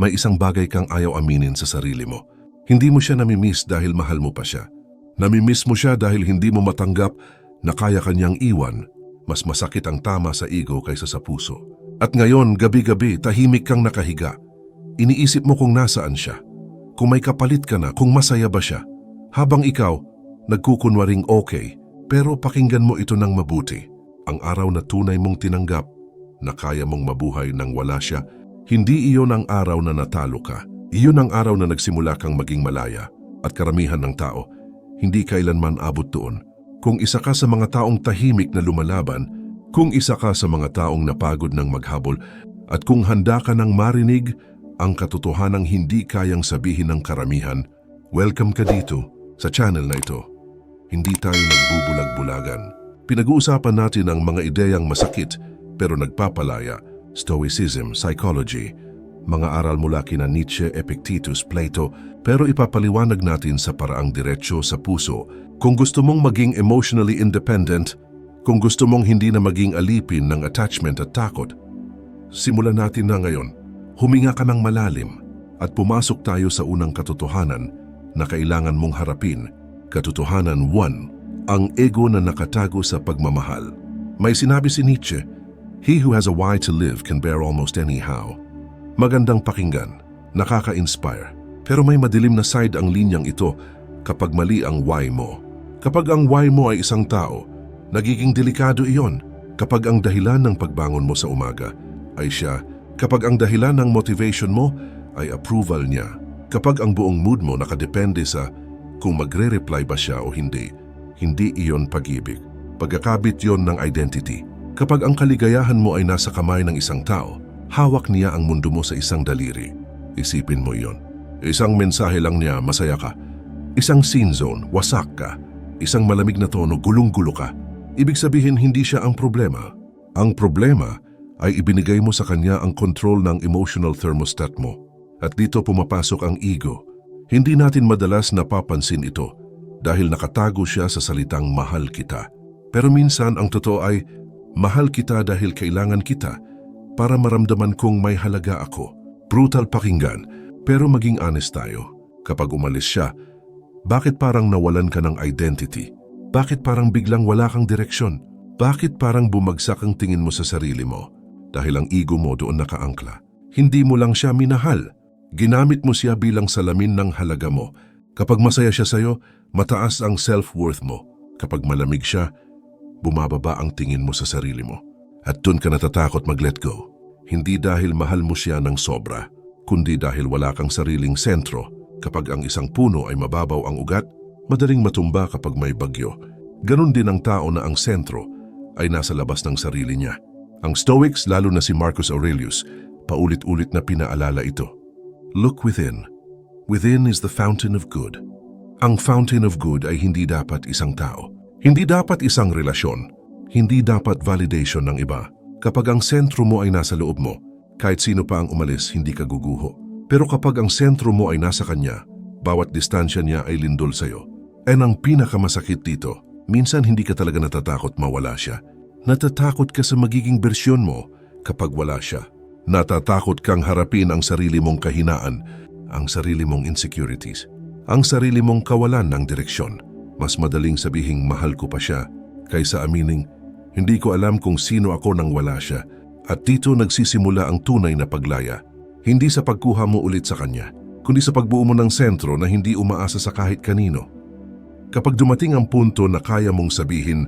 may isang bagay kang ayaw aminin sa sarili mo. Hindi mo siya namimiss dahil mahal mo pa siya. Namimiss mo siya dahil hindi mo matanggap na kaya kanyang iwan. Mas masakit ang tama sa ego kaysa sa puso. At ngayon, gabi-gabi, tahimik kang nakahiga. Iniisip mo kung nasaan siya. Kung may kapalit ka na, kung masaya ba siya. Habang ikaw, nagkukunwaring okay, pero pakinggan mo ito ng mabuti. Ang araw na tunay mong tinanggap na kaya mong mabuhay nang wala siya, hindi iyon ang araw na natalo ka. Iyon ang araw na nagsimula kang maging malaya. At karamihan ng tao, hindi kailanman abot doon. Kung isa ka sa mga taong tahimik na lumalaban, kung isa ka sa mga taong napagod ng maghabol, at kung handa ka ng marinig ang katotohanang hindi kayang sabihin ng karamihan, welcome ka dito sa channel na ito. Hindi tayo nagbubulag-bulagan. Pinag-uusapan natin ang mga ideyang masakit pero nagpapalaya, Stoicism, psychology, mga aral mula kina Nietzsche, Epictetus, Plato, pero ipapaliwanag natin sa paraang diretsyo sa puso. Kung gusto mong maging emotionally independent, kung gusto mong hindi na maging alipin ng attachment at takot, simulan natin na ngayon. Huminga ka ng malalim at pumasok tayo sa unang katotohanan na kailangan mong harapin. Katotohanan 1, ang ego na nakatago sa pagmamahal. May sinabi si Nietzsche, "He who has a why to live can bear almost any how." Magandang pakinggan, nakaka-inspire. Pero may madilim na side ang linyang ito kapag mali ang why mo. Kapag ang why mo ay isang tao, nagiging delikado iyon. Kapag ang dahilan ng pagbangon mo sa umaga ay siya, kapag ang dahilan ng motivation mo ay approval niya, kapag ang buong mood mo nakadepende sa kung magre-reply ba siya o hindi, hindi iyon pag-ibig. Pagkakabit yon ng identity. Kapag ang kaligayahan mo ay nasa kamay ng isang tao, hawak niya ang mundo mo sa isang daliri. Isipin mo yon. Isang mensahe lang niya, masaya ka. Isang scene zone, wasak ka. Isang malamig na tono, gulong-gulo ka. Ibig sabihin, hindi siya ang problema. Ang problema ay ibinigay mo sa kanya ang control ng emotional thermostat mo. At dito pumapasok ang ego. Hindi natin madalas napapansin ito dahil nakatago siya sa salitang mahal kita. Pero minsan ang totoo ay, mahal kita dahil kailangan kita para maramdaman kong may halaga ako. Brutal pakinggan, pero maging honest tayo. Kapag umalis siya, bakit parang nawalan ka ng identity? Bakit parang biglang wala kang direksyon? Bakit parang bumagsak ang tingin mo sa sarili mo? Dahil ang ego mo doon nakaangkla. Hindi mo lang siya minahal. Ginamit mo siya bilang salamin ng halaga mo. Kapag masaya siya sa'yo, mataas ang self-worth mo. Kapag malamig siya, bumababa ang tingin mo sa sarili mo. At doon ka natatakot mag-let go. Hindi dahil mahal mo siya ng sobra, kundi dahil wala kang sariling sentro. Kapag ang isang puno ay mababaw ang ugat, madaling matumba kapag may bagyo. Ganon din ang tao na ang sentro ay nasa labas ng sarili niya. Ang Stoics, lalo na si Marcus Aurelius, paulit-ulit na pinaalala ito. Look within. Within is the fountain of good. Ang fountain of good ay hindi dapat isang tao. Hindi dapat isang relasyon. Hindi dapat validation ng iba. Kapag ang sentro mo ay nasa loob mo, kahit sino pa ang umalis, hindi ka guguho. Pero kapag ang sentro mo ay nasa kanya, bawat distansya niya ay lindol sa'yo. And ang pinakamasakit dito, minsan hindi ka talaga natatakot mawala siya. Natatakot ka sa magiging bersyon mo kapag wala siya. Natatakot kang harapin ang sarili mong kahinaan, ang sarili mong insecurities, ang sarili mong kawalan ng direksyon. Mas madaling sabihing mahal ko pa siya kaysa amining hindi ko alam kung sino ako nang wala siya. At dito nagsisimula ang tunay na paglaya. Hindi sa pagkuha mo ulit sa kanya, kundi sa pagbuo mo ng sentro na hindi umaasa sa kahit kanino. Kapag dumating ang punto na kaya mong sabihin,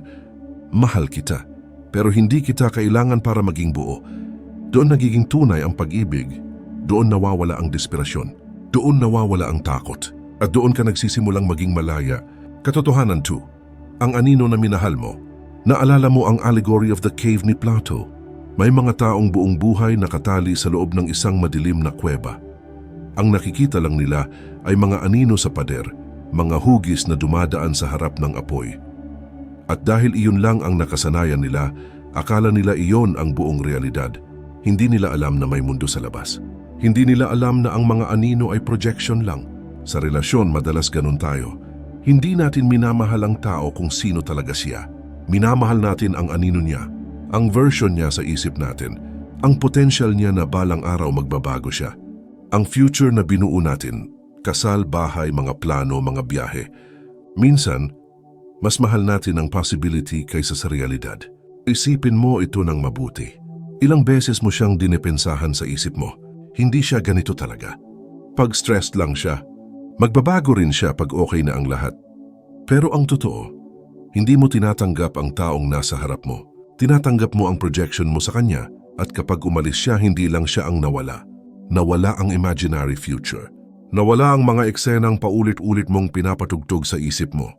mahal kita, pero hindi kita kailangan para maging buo, doon nagiging tunay ang pag-ibig, doon nawawala ang desperasyon, doon nawawala ang takot, at doon ka nagsisimulang maging malaya. Katotohanan 2, ang anino na minahal mo. Naalala mo ang allegory of the cave ni Plato? May mga taong buong buhay nakatali sa loob ng isang madilim na kuweba. Ang nakikita lang nila ay mga anino sa pader, mga hugis na dumadaan sa harap ng apoy. At dahil iyon lang ang nakasanayan nila, akala nila iyon ang buong realidad. Hindi nila alam na may mundo sa labas. Hindi nila alam na ang mga anino ay projection lang. Sa relasyon, madalas ganun tayo. Hindi natin minamahal ang tao kung sino talaga siya. Minamahal natin ang anino niya, ang version niya sa isip natin, ang potential niya na balang araw magbabago siya. Ang future na binuo natin, kasal, bahay, mga plano, mga biyahe. Minsan, mas mahal natin ang possibility kaysa sa realidad. Isipin mo ito ng mabuti. Ilang beses mo siyang dinipensahan sa isip mo. Hindi siya ganito talaga. Pag stressed lang siya, magbabago rin siya pag okay na ang lahat. Pero ang totoo, hindi mo tinatanggap ang taong nasa harap mo. Tinatanggap mo ang projection mo sa kanya at kapag umalis siya, hindi lang siya ang nawala. Nawala ang imaginary future. Nawala ang mga eksenang paulit-ulit mong pinapatugtog sa isip mo.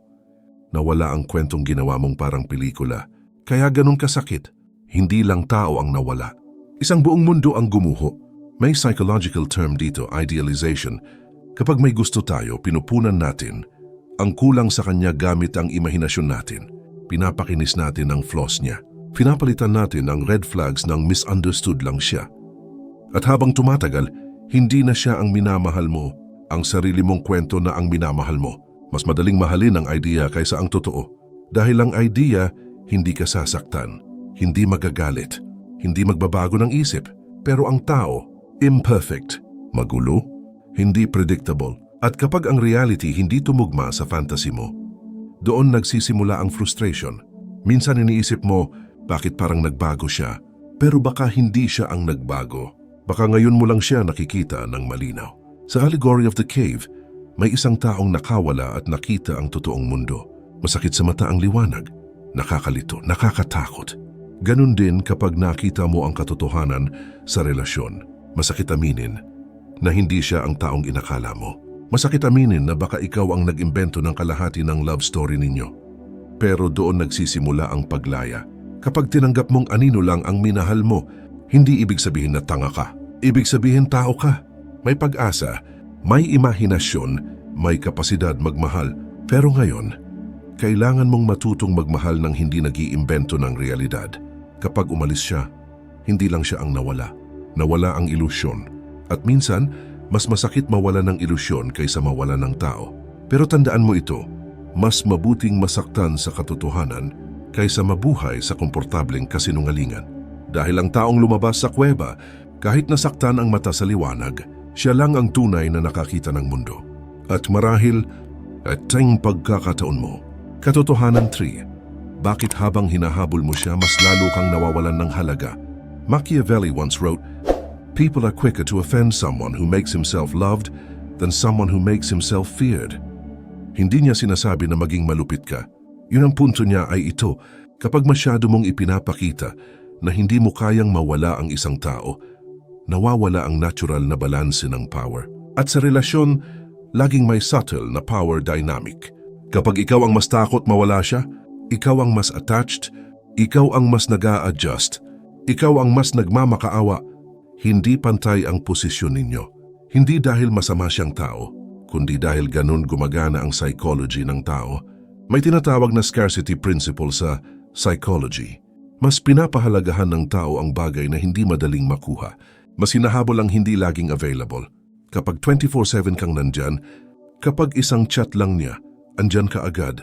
Nawala ang kwentong ginawa mong parang pelikula. Kaya ganun kasakit. Hindi lang tao ang nawala. Isang buong mundo ang gumuho. May psychological term dito, idealization. Kapag may gusto tayo, pinupunan natin. Ang kulang sa kanya gamit ang imahinasyon natin. Pinapakinis natin ang flaws niya. Pinapalitan natin ang red flags ng misunderstood lang siya. At habang tumatagal, hindi na siya ang minamahal mo. Ang sarili mong kwento na ang minamahal mo. Mas madaling mahalin ang idea kaysa ang totoo. Dahil ang idea, hindi ka sasaktan, hindi magagalit, hindi magbabago ng isip. Pero ang tao, imperfect, magulo, hindi predictable. At kapag ang reality hindi tumugma sa fantasy mo, doon nagsisimula ang frustration. Minsan iniisip mo, bakit parang nagbago siya? Pero baka hindi siya ang nagbago. Baka ngayon mo lang siya nakikita ng malinaw. Sa Allegory of the Cave, may isang taong nakawala at nakita ang totoong mundo. Masakit sa mata ang liwanag, nakakalito, nakakatakot. Ganun din kapag nakita mo ang katotohanan sa relasyon. Masakit aminin na hindi siya ang taong inakala mo. Masakit aminin na baka ikaw ang nag-imbento ng kalahati ng love story ninyo. Pero doon nagsisimula ang paglaya. Kapag tinanggap mong anino lang ang minahal mo, hindi ibig sabihin na tanga ka. Ibig sabihin tao ka. May pag-asa, may imahinasyon, may kapasidad magmahal. Pero ngayon, kailangan mong matutong magmahal ng hindi nag-iimbento ng realidad. Kapag umalis siya, hindi lang siya ang nawala. Nawala ang ilusyon. At minsan, mas masakit mawala ng ilusyon kaysa mawala ng tao. Pero tandaan mo ito, mas mabuting masaktan sa katotohanan kaysa mabuhay sa komportableng kasinungalingan. Dahil ang taong lumabas sa kuweba, kahit nasaktan ang mata sa liwanag, siya lang ang tunay na nakakita ng mundo. At marahil, at ting pagkakataon mo. Katotohanan 3. Bakit habang hinahabol mo siya, mas lalo kang nawawalan ng halaga? Machiavelli once wrote, "People are quicker to offend someone who makes himself loved than someone who makes himself feared." Hindi niya sinasabi na maging malupit ka. Yun ang punto niya ay ito, kapag masyado mong ipinapakita na hindi mo kayang mawala ang isang tao, nawawala ang natural na balanse ng power. At sa relasyon, laging may subtle na power dynamic. Kapag ikaw ang mas takot mawala siya, ikaw ang mas attached, ikaw ang mas nag-a-adjust, ikaw ang mas nagmamakaawa, hindi pantay ang posisyon ninyo. Hindi dahil masama siyang tao, kundi dahil ganun gumagana ang psychology ng tao. May tinatawag na scarcity principle sa psychology. Mas pinapahalagahan ng tao ang bagay na hindi madaling makuha. Mas hinahabol ang hindi laging available. Kapag 24/7 kang nandyan, kapag isang chat lang niya, andyan ka agad.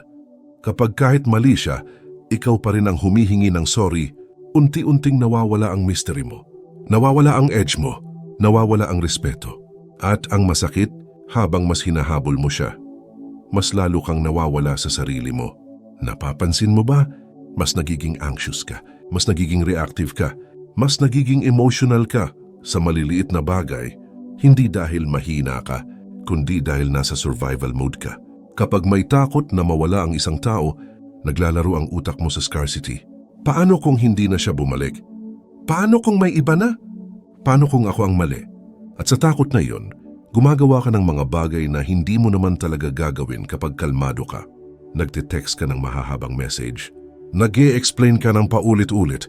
Kapag kahit mali siya, ikaw pa rin ang humihingi ng sorry, unti-unting nawawala ang mystery mo. Nawawala ang edge mo, nawawala ang respeto. At ang masakit, habang mas hinahabol mo siya, mas lalo kang nawawala sa sarili mo. Napapansin mo ba? Mas nagiging anxious ka, mas nagiging reactive ka, mas nagiging emotional ka sa maliliit na bagay, hindi dahil mahina ka, kundi dahil nasa survival mode ka. Kapag may takot na mawala ang isang tao, naglalaro ang utak mo sa scarcity. Paano kung hindi na siya bumalik? Paano kung may iba na? Paano kung ako ang mali? At sa takot na yon, gumagawa ka ng mga bagay na hindi mo naman talaga gagawin kapag kalmado ka. Nagte-text ka ng mahahabang message. Nag-e-explain ka ng paulit-ulit.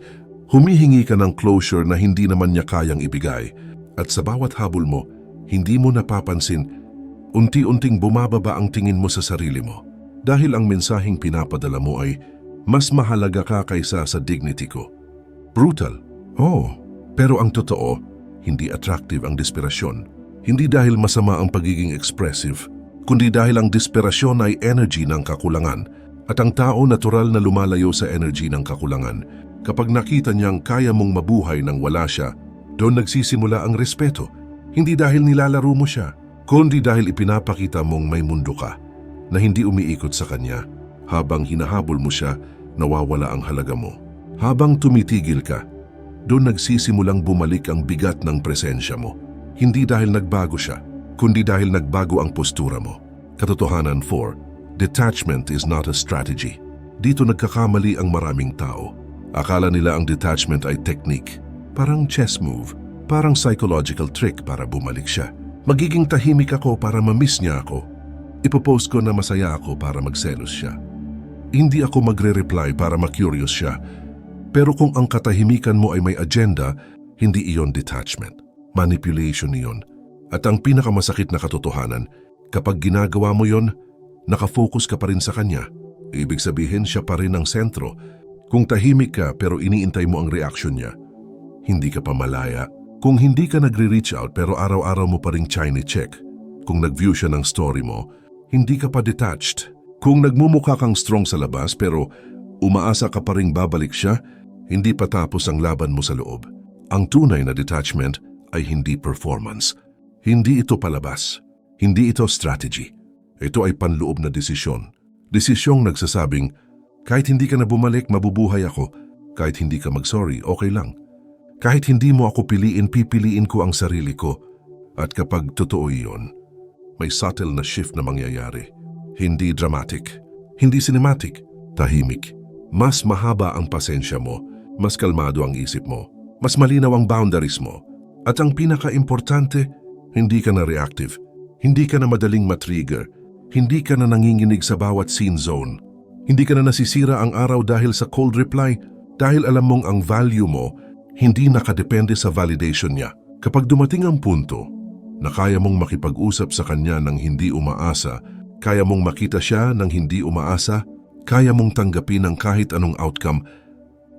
Humihingi ka ng closure na hindi naman niya kayang ibigay. At sa bawat habol mo, hindi mo napapansin, unti-unting bumababa ang tingin mo sa sarili mo. Dahil ang mensaheng pinapadala mo ay, mas mahalaga ka kaysa sa dignity ko. Brutal. Oh, pero ang totoo, hindi attractive ang desperasyon. Hindi dahil masama ang pagiging expressive, kundi dahil ang desperasyon ay energy ng kakulangan. At ang tao natural na lumalayo sa energy ng kakulangan. Kapag nakita niyang kaya mong mabuhay nang wala siya, doon nagsisimula ang respeto. Hindi dahil nilalaro mo siya, kundi dahil ipinapakita mong may mundo ka na hindi umiikot sa kanya. Habang hinahabol mo siya, nawawala ang halaga mo. Habang tumitigil ka, doon nagsisimulang bumalik ang bigat ng presensya mo. Hindi dahil nagbago siya, kundi dahil nagbago ang postura mo. Katotohanan 4, detachment is not a strategy. Dito nagkakamali ang maraming tao. Akala nila ang detachment ay technique, parang chess move, parang psychological trick para bumalik siya. Magiging tahimik ako para ma-miss niya ako. Ipopost ko na masaya ako para magselos siya. Hindi ako magre-reply para ma-curious siya. Pero kung ang katahimikan mo ay may agenda, hindi iyon detachment. Manipulation iyon. At ang pinakamasakit na katotohanan, kapag ginagawa mo yon, nakafocus ka pa rin sa kanya. Ibig sabihin siya pa rin ang sentro. Kung tahimik ka pero iniintay mo ang reaction niya, hindi ka pa malaya. Kung hindi ka nagre-reach out pero araw-araw mo pa rin check. Kung nag-view siya ng story mo, hindi ka pa detached. Kung nagmumukha kang strong sa labas pero umaasa ka pa rin babalik siya, hindi pa tapos ang laban mo sa loob. Ang tunay na detachment ay hindi performance. Hindi ito palabas. Hindi ito strategy. Ito ay panloob na desisyon. Desisyong nagsasabing, kahit hindi ka na bumalik, mabubuhay ako. Kahit hindi ka mag-sorry, okay lang. Kahit hindi mo ako piliin, pipiliin ko ang sarili ko. At kapag totoo iyon, may subtle na shift na mangyayari. Hindi dramatic, hindi cinematic, tahimik. Mas mahaba ang pasensya mo, mas kalmado ang isip mo, mas malinaw ang boundaries mo. At ang pinaka-importante, hindi ka na reactive, hindi ka na madaling matrigger, hindi ka na nanginginig sa bawat scene zone. Hindi ka na nasisira ang araw dahil sa cold reply, dahil alam mong ang value mo hindi nakadepende sa validation niya. Kapag dumating ang punto na kaya mong makipag-usap sa kanya ng hindi umaasa, kaya mong makita siya ng hindi umaasa, kaya mong tanggapin ang kahit anong outcome,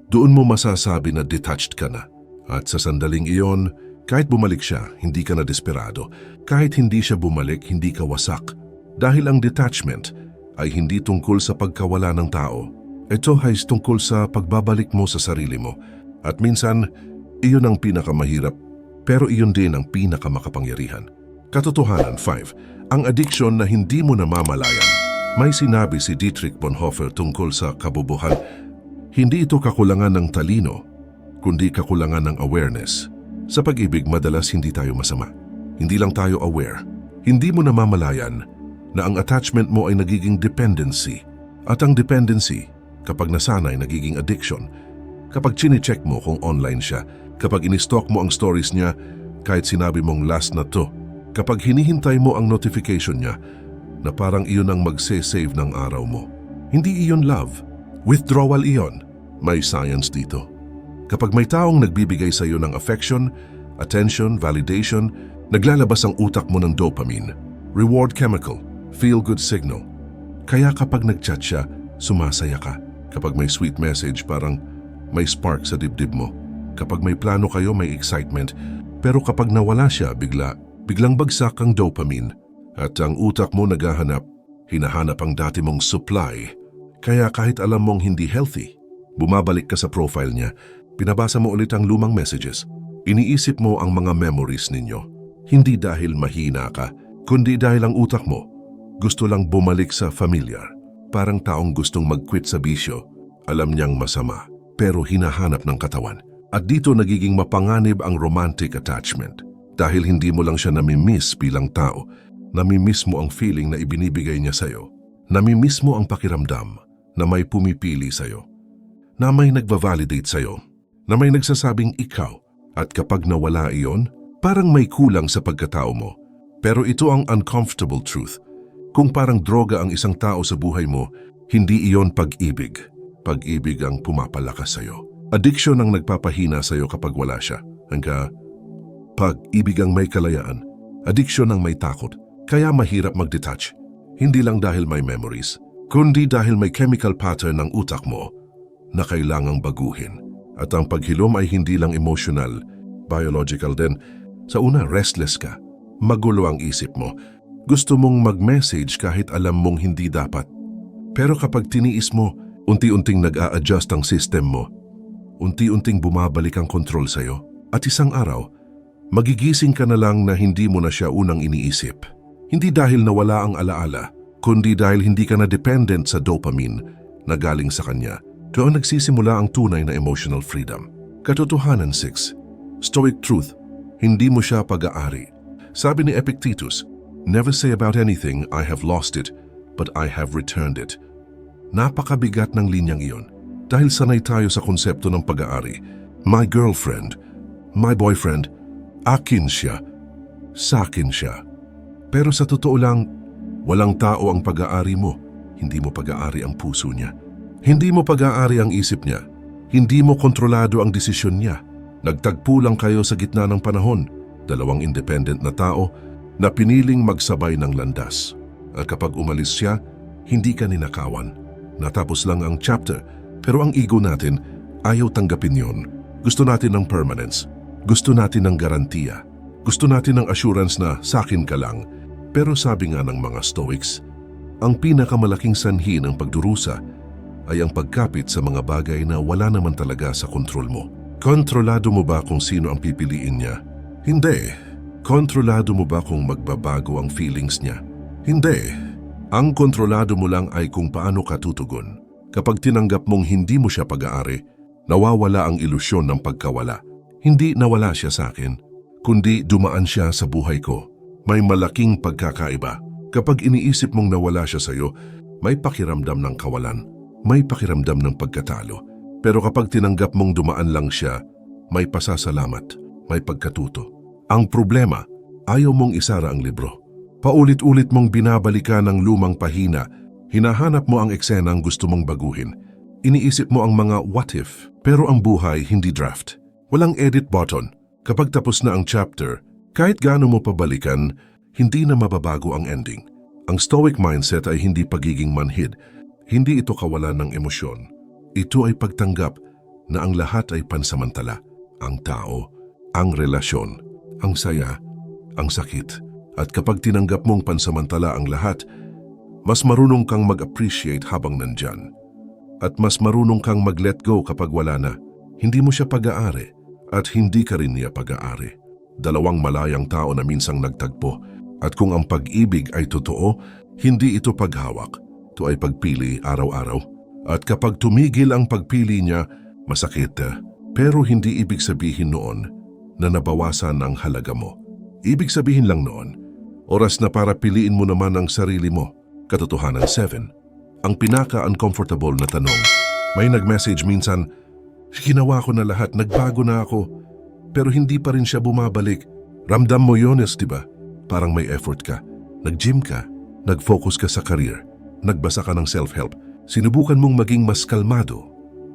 doon mo masasabi na detached ka na. At sa sandaling iyon, kahit bumalik siya, hindi ka na desperado. Kahit hindi siya bumalik, hindi ka wasak. Dahil ang detachment ay hindi tungkol sa pagkawala ng tao. Ito ay tungkol sa pagbabalik mo sa sarili mo. At minsan, iyon ang pinakamahirap, pero iyon din ang pinakamakapangyarihan. Katotohanan 5, ang addiction na hindi mo namamalayan. May sinabi si Dietrich Bonhoeffer tungkol sa kabubuhan. Hindi ito kakulangan ng talino, kundi kakulangan ng awareness. Sa pag-ibig, madalas hindi tayo masama. Hindi lang tayo aware. Hindi mo namamalayan na ang attachment mo ay nagiging dependency. At ang dependency, kapag nasanay, nagiging addiction. Kapag chine-check mo kung online siya, kapag in-stalk mo ang stories niya, kahit sinabi mong last na to, kapag hinihintay mo ang notification niya, na parang iyon ang magse-save ng araw mo. Hindi iyon love. Withdrawal iyon. May science dito. Kapag may taong nagbibigay sa iyo ng affection, attention, validation, naglalabas ang utak mo ng dopamine, reward chemical, feel-good signal. Kaya kapag nag-chat siya, sumasaya ka. Kapag may sweet message, parang may spark sa dibdib mo. Kapag may plano kayo, may excitement. Pero kapag nawala siya, biglang bagsak ang dopamine. At ang utak mo naghahanap, hinahanap ang dati mong supply. Kaya kahit alam mong hindi healthy, bumabalik ka sa profile niya, pinabasa mo ulit ang lumang messages. Iniisip mo ang mga memories ninyo. Hindi dahil mahina ka, kundi dahil ang utak mo gusto lang bumalik sa familiar. Parang taong gustong mag-quit sa bisyo. Alam niyang masama, pero hinahanap ng katawan. At dito nagiging mapanganib ang romantic attachment. Dahil hindi mo lang siya nami-miss bilang tao, nami-miss mo ang feeling na ibinibigay niya sa'yo. Nami-miss mo ang pakiramdam na may pumipili sa'yo, na may nagbavalidate sa'yo, na may nagsasabing ikaw. At kapag nawala iyon, parang may kulang sa pagkatao mo. Pero ito ang uncomfortable truth. Kung parang droga ang isang tao sa buhay mo, hindi iyon pag-ibig. Pag-ibig ang pumapalakas sa'yo. Addiction ang nagpapahina sa'yo kapag wala siya. Pag-ibig ang may kalayaan. Addiction ang may takot. Kaya mahirap mag-detach. Hindi lang dahil may memories, kundi dahil may chemical pattern ng utak mo na kailangang baguhin. At ang paghilom ay hindi lang emotional, biological din. Sa una, restless ka. Magulo ang isip mo. Gusto mong mag-message kahit alam mong hindi dapat. Pero kapag tiniis mo, unti-unting nag-a-adjust ang system mo. Unti-unting bumabalik ang control sa'yo. At isang araw, Magigising ka na lang na hindi mo na siya unang iniisip. Hindi dahil nawala ang alaala, kundi dahil hindi ka na dependent sa dopamine na galing sa kanya. Doon nagsisimula ang tunay na emotional freedom. Katotohanan 6. Stoic truth. Hindi mo siya pag-aari. Sabi ni Epictetus, "Never say about anything, I have lost it, but I have returned it." Napakabigat ng linyang iyon dahil sanay tayo sa konsepto ng pag-aari. My girlfriend, my boyfriend, akin siya, sakin siya. Pero sa totoo lang, walang tao ang pag-aari mo. Hindi mo pag-aari ang puso niya. Hindi mo pag-aari ang isip niya. Hindi mo kontrolado ang desisyon niya. Nagtagpo lang kayo sa gitna ng panahon, dalawang independent na tao na piniling magsabay ng landas. At kapag umalis siya, hindi ka ninakawan. Natapos lang ang chapter, pero ang ego natin ayaw tanggapin yon. Gusto natin ng permanence. Gusto natin ng garantiya. Gusto natin ng assurance na sakin ka lang. Pero sabi nga ng mga Stoics, ang pinakamalaking sanhi ng pagdurusa ay ang pagkapit sa mga bagay na wala naman talaga sa kontrol mo. Kontrolado mo ba kung sino ang pipiliin niya? Hindi. Kontrolado mo ba kung magbabago ang feelings niya? Hindi. Ang kontrolado mo lang ay kung paano ka tutugon. Kapag tinanggap mong hindi mo siya pag-aari, nawawala ang ilusyon ng pagkawala. Hindi nawala siya sa akin, kundi dumaan siya sa buhay ko. May malaking pagkakaiba. Kapag iniisip mong nawala siya sa iyo, may pakiramdam ng kawalan, may pakiramdam ng pagkatalo. Pero kapag tinanggap mong dumaan lang siya, may pasasalamat, may pagkatuto. Ang problema, ayaw mong isara ang libro. Paulit-ulit mong binabalikan ang lumang pahina, hinahanap mo ang eksenang gusto mong baguhin. Iniisip mo ang mga what if, pero ang buhay hindi draft. Walang edit button. Kapag tapos na ang chapter, kahit gaano mo pabalikan, hindi na mababago ang ending. Ang Stoic mindset ay hindi pagiging manhid. Hindi ito kawalan ng emosyon. Ito ay pagtanggap na ang lahat ay pansamantala. Ang tao, ang relasyon, ang saya, ang sakit. At kapag tinanggap mong pansamantala ang lahat, mas marunong kang mag-appreciate habang nandyan. At mas marunong kang mag-let go kapag wala na. Hindi mo siya pag-aari at hindi ka rin niya pag-aari. Dalawang malayang tao na minsang nagtagpo. At kung ang pag-ibig ay totoo, hindi ito paghawak. Ito ay pagpili araw-araw. At kapag tumigil ang pagpili niya, masakit. Pero hindi ibig sabihin noon na nabawasan ang halaga mo. Ibig sabihin lang noon, oras na para piliin mo naman ang sarili mo. Katotohanan 7. Ang pinaka-uncomfortable na tanong. May nag-message minsan, ginawa ko na lahat, nagbago na ako. Pero hindi pa rin siya bumabalik. Ramdam mo yun, diba? Parang may effort ka. Nag-gym ka. Nag-focus ka sa career. Nagbasa ka ng self-help. Sinubukan mong maging mas kalmado,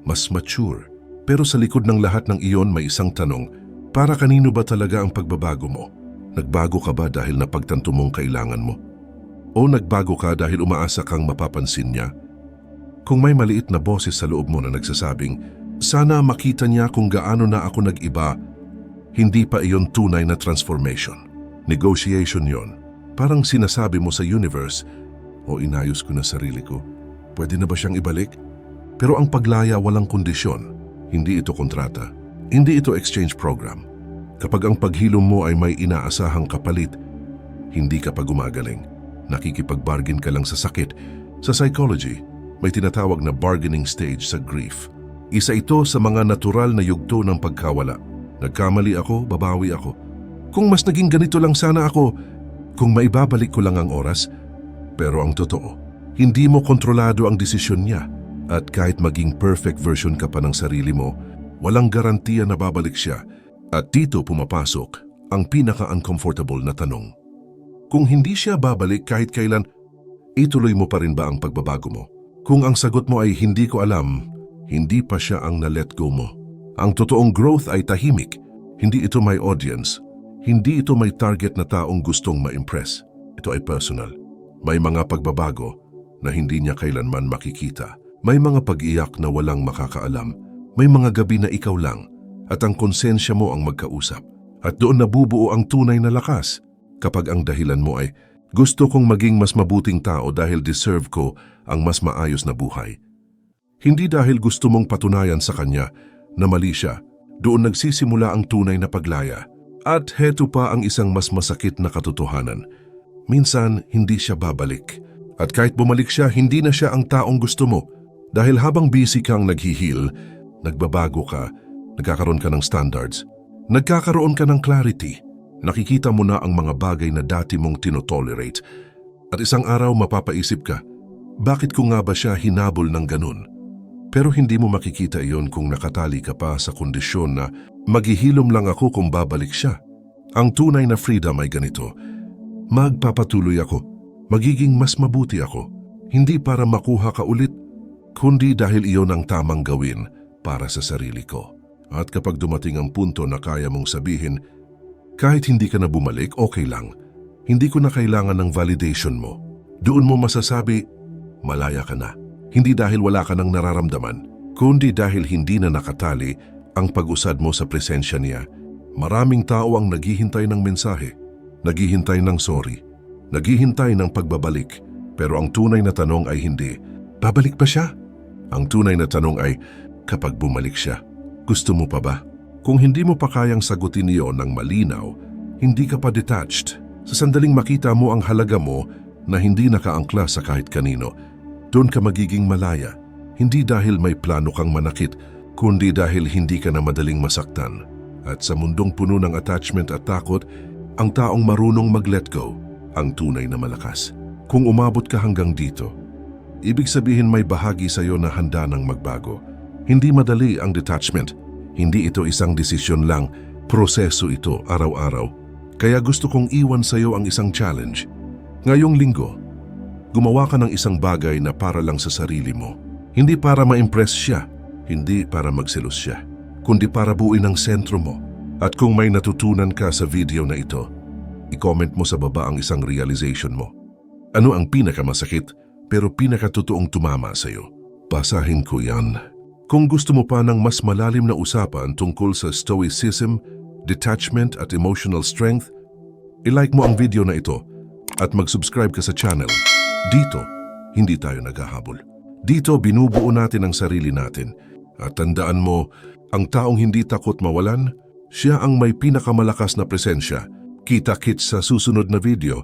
mas mature. Pero sa likod ng lahat ng iyon may isang tanong, para kanino ba talaga ang pagbabago mo? Nagbago ka ba dahil napagtanto mong kailangan mo? O nagbago ka dahil umaasa kang mapapansin niya? Kung may maliit na boses sa loob mo na nagsasabing, sana makita niya kung gaano na ako nag-iba, hindi pa iyon tunay na transformation. Negotiation yon. Parang sinasabi mo sa universe, o inayos ko na sarili ko. Pwede na ba siyang ibalik? Pero ang paglaya walang kondisyon. Hindi ito kontrata. Hindi ito exchange program. Kapag ang paghilom mo ay may inaasahang kapalit, hindi ka pa gumagaling. Nakikipag-bargain ka lang sa sakit. Sa psychology, may tinatawag na bargaining stage sa grief. Isa ito sa mga natural na yugto ng pagkawala. Nagkamali ako, babawi ako. Kung mas naging ganito lang sana ako, kung maibabalik ko lang ang oras. Pero ang totoo, hindi mo kontrolado ang desisyon niya. At kahit maging perfect version ka pa ng sarili mo, walang garantiya na babalik siya. At dito pumapasok ang pinaka-uncomfortable na tanong. Kung hindi siya babalik kahit kailan, ituloy mo pa rin ba ang pagbabago mo? Kung ang sagot mo ay hindi ko alam, hindi pa siya ang na-let go mo. Ang totoong growth ay tahimik. Hindi ito may audience. Hindi ito may target na taong gustong ma-impress. Ito ay personal. May mga pagbabago na hindi niya kailanman makikita. May mga pag-iyak na walang makakaalam. May mga gabi na ikaw lang at ang konsensya mo ang magkausap. At doon nabubuo ang tunay na lakas. Kapag ang dahilan mo ay, gusto kong maging mas mabuting tao dahil deserve ko ang mas maayos na buhay. Hindi dahil gusto mong patunayan sa kanya na mali siya. Doon nagsisimula ang tunay na paglaya. At heto pa ang isang mas masakit na katotohanan. Minsan, hindi siya babalik. At kahit bumalik siya, hindi na siya ang taong gusto mo. Dahil habang busy kang naghihil, nagbabago ka, nagkakaroon ka ng standards, nagkakaroon ka ng clarity, nakikita mo na ang mga bagay na dati mong tinotolerate. At isang araw mapapaisip ka, bakit ko nga ba siya hinabol ng ganun? Pero hindi mo makikita iyon kung nakatali ka pa sa kondisyon na maghihilom lang ako kung babalik siya. Ang tunay na freedom ay ganito. Magpapatuloy ako. Magiging mas mabuti ako. Hindi para makuha ka ulit, kundi dahil iyon ang tamang gawin para sa sarili ko. At kapag dumating ang punto na kaya mong sabihin, kahit hindi ka na bumalik, okay lang. Hindi ko na kailangan ng validation mo. Doon mo masasabi, malaya ka na. Hindi dahil wala ka nang nararamdaman, kundi dahil hindi na nakatali ang pag-usad mo sa presensya niya. Maraming tao ang naghihintay ng mensahe, naghihintay ng sorry, naghihintay ng pagbabalik. Pero ang tunay na tanong ay hindi, babalik ba siya? Ang tunay na tanong ay, kapag bumalik siya, gusto mo pa ba? Kung hindi mo pa kayang sagutin iyon ng malinaw, hindi ka pa detached. Sa sandaling makita mo ang halaga mo na hindi nakaangkla sa kahit kanino, doon ka magiging malaya, hindi dahil may plano kang manakit, kundi dahil hindi ka na madaling masaktan. At sa mundong puno ng attachment at takot, ang taong marunong mag-let go, ang tunay na malakas. Kung umabot ka hanggang dito, ibig sabihin may bahagi sa iyo na handa ng magbago. Hindi madali ang detachment, hindi ito isang desisyon lang, proseso ito araw-araw. Kaya gusto kong iwan sa iyo ang isang challenge. Ngayong linggo, gumawa ka ng isang bagay na para lang sa sarili mo. Hindi para ma-impress siya, hindi para magselos siya, kundi para buuin ang sentro mo. At kung may natutunan ka sa video na ito, i-comment mo sa baba ang isang realization mo. Ano ang pinakamasakit pero pinakatotoong tumama sa iyo? Basahin ko yan. Kung gusto mo pa ng mas malalim na usapan tungkol sa stoicism, detachment at emotional strength, i-like mo ang video na ito at mag-subscribe ka sa channel. Dito, hindi tayo naghahabol. Dito, binubuo natin ang sarili natin. At tandaan mo, ang taong hindi takot mawalan, siya ang may pinakamalakas na presensya. Kita-kits sa susunod na video.